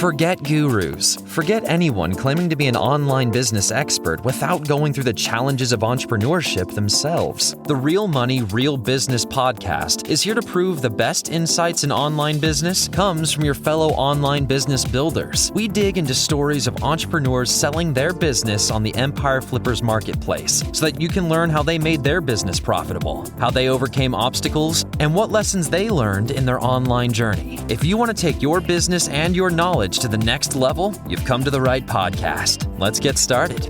Forget gurus. Forget anyone claiming to be an online business expert without going through the challenges of entrepreneurship themselves. The Real Money, Real Business podcast is here to prove the best insights in online business comes from your fellow online business builders. We dig into stories of entrepreneurs selling their business on the Empire Flippers marketplace so that you can learn how they made their business profitable, how they overcame obstacles, and what lessons they learned in their online journey. If you want to take your business and your knowledge to the next level, you've come to the right podcast. Let's get started.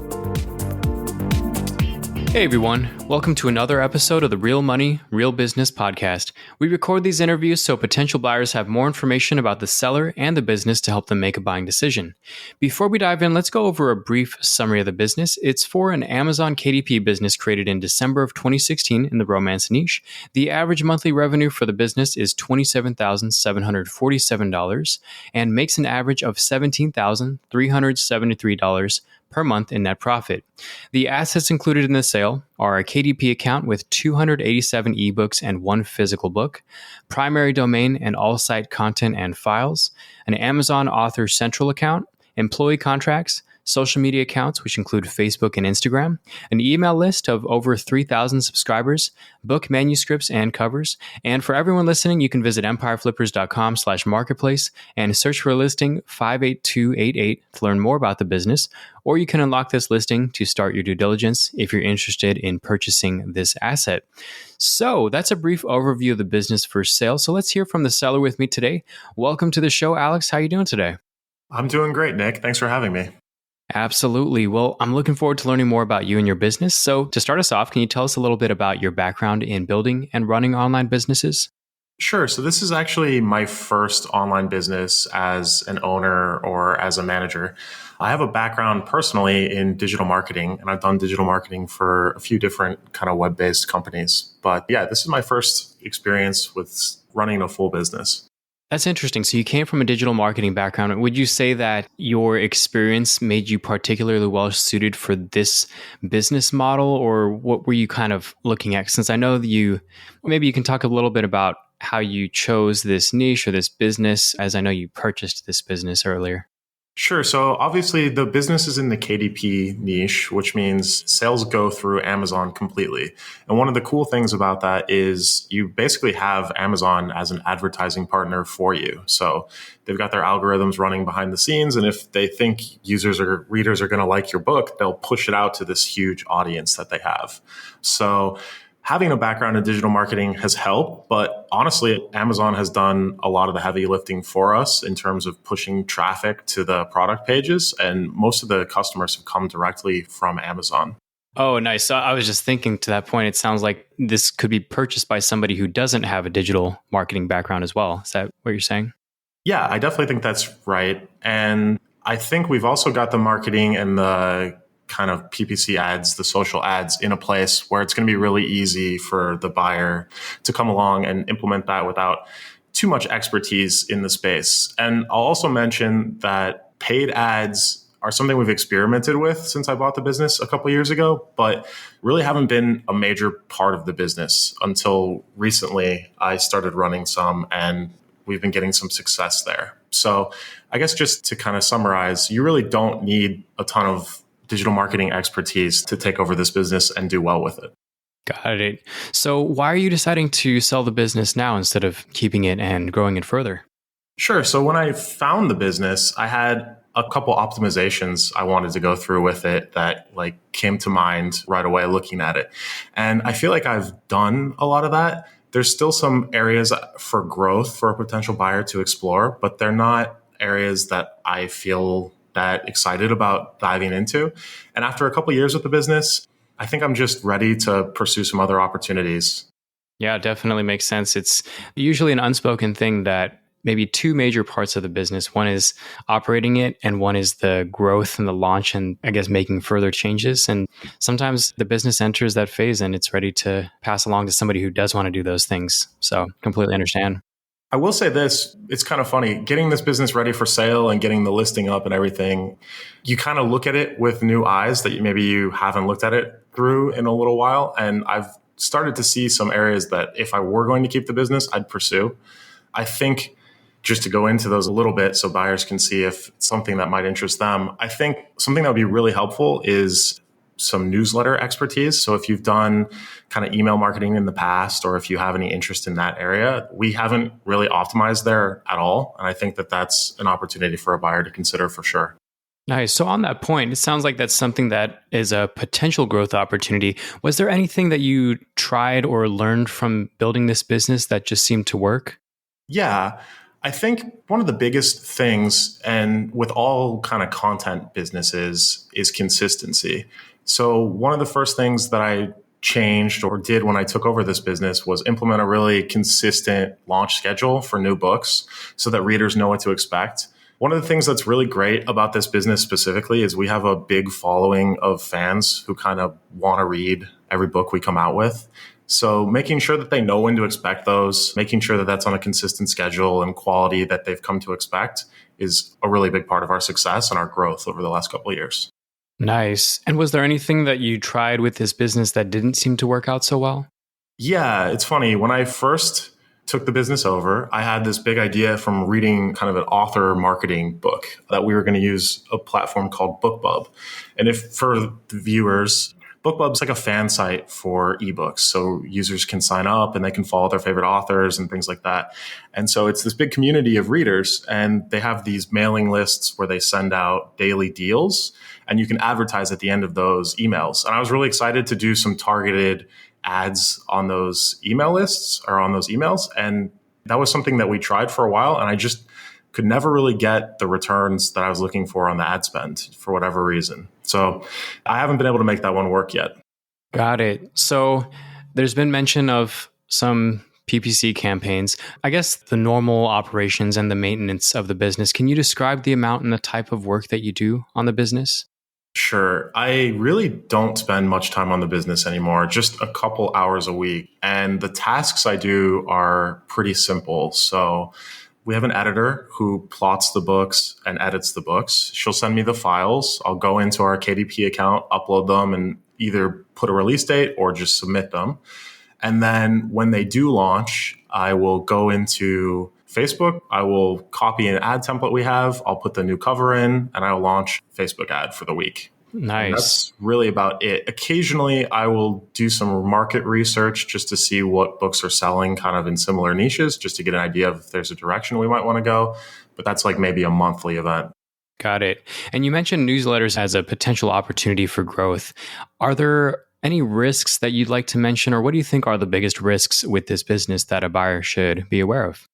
Hey everyone, welcome to another episode of the Real Money, Real Business podcast. We record these interviews so potential buyers have more information about the seller and the business to help them make a buying decision. Before we dive in, let's go over a brief summary of the business. It's for an Amazon KDP business created in December of 2016 in the romance niche. The average monthly revenue for the business is $27,747 and makes an average of $17,373 per month in net profit. The assets included in the sale are a KDP account with 287 ebooks and one physical book, primary domain and all site content and files, an Amazon Author Central account, employee contracts, social media accounts, which include Facebook and Instagram, an email list of over 3,000 subscribers, book manuscripts and covers. And for everyone listening, you can visit empireflippers.com/marketplace and search for a listing 58288 to learn more about the business, or you can unlock this listing to start your due diligence if you're interested in purchasing this asset. So that's a brief overview of the business for sale. So let's hear from the seller with me today. Welcome to the show, Alex. How are you doing today? I'm doing great, Nick. Thanks for having me. Absolutely. Well, I'm looking forward to learning more about you and your business. So to start us off, can you tell us a little bit about your background in building and running online businesses? Sure. So this is actually my first online business as an owner or as a manager. I have a background personally in digital marketing, and I've done digital marketing for a few different kind of web-based companies. But yeah, this is my first experience with running a full business. That's interesting. So you came from a digital marketing background. Would you say that your experience made you particularly well suited for this business model, or what were you kind of looking at? Since I know that maybe you can talk a little bit about how you chose this niche or this business, as I know you purchased this business earlier. Sure. So obviously the business is in the KDP niche, which means sales go through Amazon completely. And one of the cool things about that is you basically have Amazon as an advertising partner for you. So they've got their algorithms running behind the scenes. And if they think users or readers are going to like your book, they'll push it out to this huge audience that they have. So having a background in digital marketing has helped, but honestly, Amazon has done a lot of the heavy lifting for us in terms of pushing traffic to the product pages, and most of the customers have come directly from Amazon. Oh, nice. So I was just thinking to that point, it sounds like this could be purchased by somebody who doesn't have a digital marketing background as well. Is that what you're saying? Yeah, I definitely think that's right. And I think we've also got the marketing and the kind of PPC ads, the social ads, in a place where it's going to be really easy for the buyer to come along and implement that without too much expertise in the space. And I'll also mention that paid ads are something we've experimented with since I bought the business a couple of years ago, but really haven't been a major part of the business until recently. I started running some, and we've been getting some success there. So I guess just to kind of summarize, you really don't need a ton of digital marketing expertise to take over this business and do well with it. Got it. So why are you deciding to sell the business now instead of keeping it and growing it further? Sure. So when I found the business, I had a couple optimizations I wanted to go through with it that came to mind right away looking at it. And I feel like I've done a lot of that. There's still some areas for growth for a potential buyer to explore, but they're not areas that I feel that excited about diving into. And after a couple of years with the business, I think I'm just ready to pursue some other opportunities. Yeah, definitely makes sense. It's usually an unspoken thing that maybe two major parts of the business. One is operating it, and one is the growth and the launch and I guess making further changes. And sometimes the business enters that phase and it's ready to pass along to somebody who does want to do those things. So completely understand. I will say this, it's kind of funny, getting this business ready for sale and getting the listing up and everything, you kind of look at it with new eyes that maybe you haven't looked at it through in a little while. And I've started to see some areas that if I were going to keep the business, I'd pursue. I think just to go into those a little bit so buyers can see if it's something that might interest them, I think something that would be really helpful is some newsletter expertise. So if you've done kind of email marketing in the past, or if you have any interest in that area, we haven't really optimized there at all. And I think that that's an opportunity for a buyer to consider for sure. Nice. So on that point, it sounds like that's something that is a potential growth opportunity. Was there anything that you tried or learned from building this business that just seemed to work? Yeah, I think one of the biggest things, and with all kind of content businesses, is consistency. So one of the first things that I changed or did when I took over this business was implement a really consistent launch schedule for new books so that readers know what to expect. One of the things that's really great about this business specifically is we have a big following of fans who kind of want to read every book we come out with. So making sure that they know when to expect those, making sure that that's on a consistent schedule and quality that they've come to expect is a really big part of our success and our growth over the last couple of years. Nice. And was there anything that you tried with this business that didn't seem to work out so well? Yeah, it's funny. When I first took the business over, I had this big idea from reading kind of an author marketing book that we were going to use a platform called BookBub. And if for the viewers, BookBub's like a fan site for ebooks. So users can sign up and they can follow their favorite authors and things like that. And so it's this big community of readers, and they have these mailing lists where they send out daily deals, and you can advertise at the end of those emails. And I was really excited to do some targeted ads on those email lists or on those emails. And that was something that we tried for a while, and I just could never really get the returns that I was looking for on the ad spend for whatever reason. So I haven't been able to make that one work yet. Got it. So there's been mention of some PPC campaigns. I guess the normal operations and the maintenance of the business. Can you describe the amount and the type of work that you do on the business? Sure. I really don't spend much time on the business anymore, just a couple hours a week. And the tasks I do are pretty simple. So we have an editor who plots the books and edits the books. She'll send me the files. I'll go into our KDP account, upload them, and either put a release date or just submit them. And then when they do launch, I will go into Facebook. I will copy an ad template we have. I'll put the new cover in, and I'll launch a Facebook ad for the week. Nice. And that's really about it. Occasionally, I will do some market research just to see what books are selling kind of in similar niches, just to get an idea of if there's a direction we might want to go. But that's like maybe a monthly event. Got it. And you mentioned newsletters as a potential opportunity for growth. Are there any risks that you'd like to mention, or what do you think are the biggest risks with this business that a buyer should be aware of?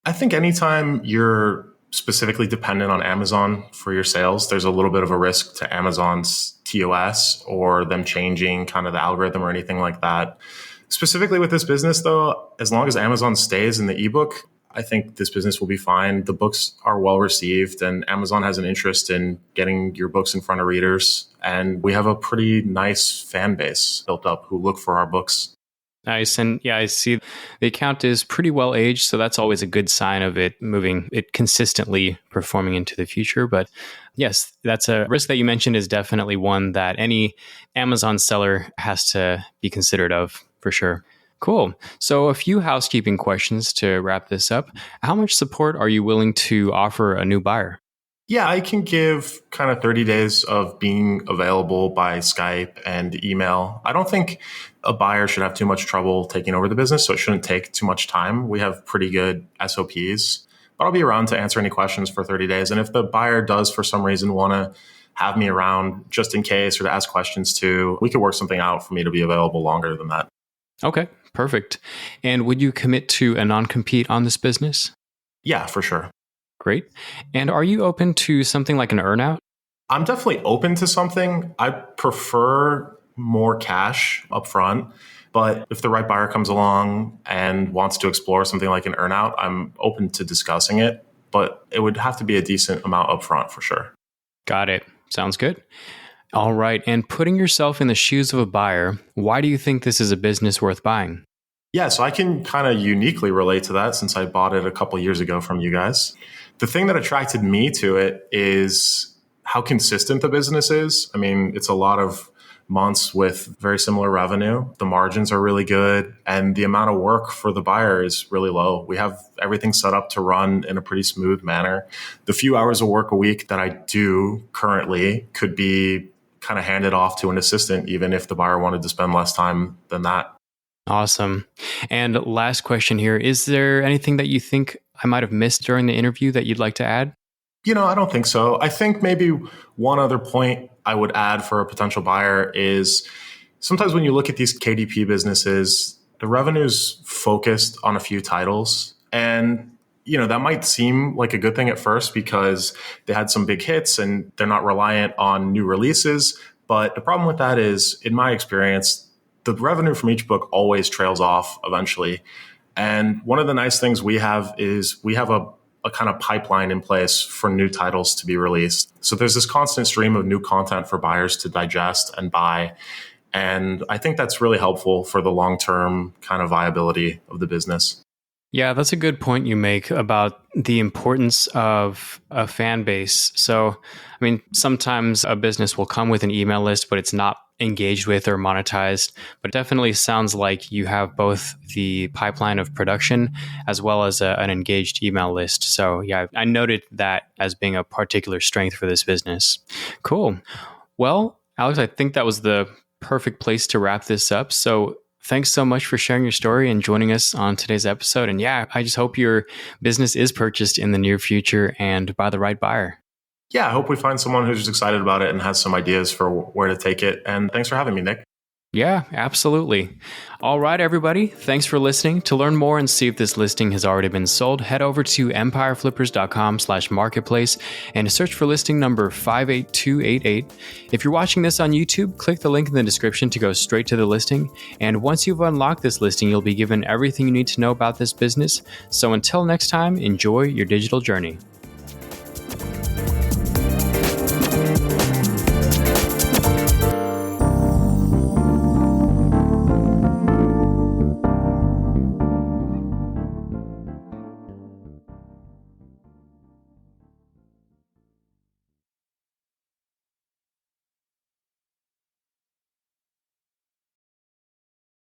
I think anytime you're specifically dependent on Amazon for your sales, there's a little bit of a risk to Amazon's TOS or them changing kind of the algorithm or anything like that. Specifically with this business, though, as long as Amazon stays in the ebook, I think this business will be fine. The books are well received, and Amazon has an interest in getting your books in front of readers. And we have a pretty nice fan base built up who look for our books. Nice. And yeah, I see the account is pretty well aged. So that's always a good sign of it moving, it consistently performing into the future. But yes, that's a risk that you mentioned is definitely one that any Amazon seller has to be considerate of for sure. Cool. So a few housekeeping questions to wrap this up. How much support are you willing to offer a new buyer? Yeah, I can give kind of 30 days of being available by Skype and email. I don't think a buyer should have too much trouble taking over the business, so it shouldn't take too much time. We have pretty good SOPs, but I'll be around to answer any questions for 30 days. And if the buyer does, for some reason, want to have me around just in case or to ask questions too, we could work something out for me to be available longer than that. Okay, perfect. And would you commit to a non-compete on this business? Yeah, for sure. Great. And are you open to something like an earnout? I'm definitely open to something. I prefer more cash upfront, but if the right buyer comes along and wants to explore something like an earnout, I'm open to discussing it, but it would have to be a decent amount upfront for sure. Got it. Sounds good. All right. And putting yourself in the shoes of a buyer, why do you think this is a business worth buying? Yeah, so I can kind of uniquely relate to that since I bought it a couple years ago from you guys. The thing that attracted me to it is how consistent the business is. I mean, it's a lot of months with very similar revenue. The margins are really good and the amount of work for the buyer is really low. We have everything set up to run in a pretty smooth manner. The few hours of work a week that I do currently could be kind of handed off to an assistant, even if the buyer wanted to spend less time than that. Awesome. And last question here. Is there anything that you think I might have missed during the interview that you'd like to add? I don't think so. I think maybe one other point I would add for a potential buyer is sometimes when you look at these KDP businesses, the revenue's focused on a few titles. And, that might seem like a good thing at first because they had some big hits and they're not reliant on new releases. But the problem with that is, in my experience, the revenue from each book always trails off eventually. And one of the nice things we have is we have a kind of pipeline in place for new titles to be released. So there's this constant stream of new content for buyers to digest and buy. And I think that's really helpful for the long-term kind of viability of the business. Yeah, that's a good point you make about the importance of a fan base. So, sometimes a business will come with an email list, but it's not engaged with or monetized. But it definitely sounds like you have both the pipeline of production as well as an engaged email list. So yeah, I noted that as being a particular strength for this business. Cool. Well, Alex, I think that was the perfect place to wrap this up. So thanks so much for sharing your story and joining us on today's episode. And yeah, I just hope your business is purchased in the near future and by the right buyer. Yeah, I hope we find someone who's excited about it and has some ideas for where to take it. And thanks for having me, Nick. Yeah, absolutely. All right, everybody. Thanks for listening. To learn more and see if this listing has already been sold, head over to empireflippers.com/marketplace and search for listing number 58288. If you're watching this on YouTube, click the link in the description to go straight to the listing. And once you've unlocked this listing, you'll be given everything you need to know about this business. So until next time, enjoy your digital journey.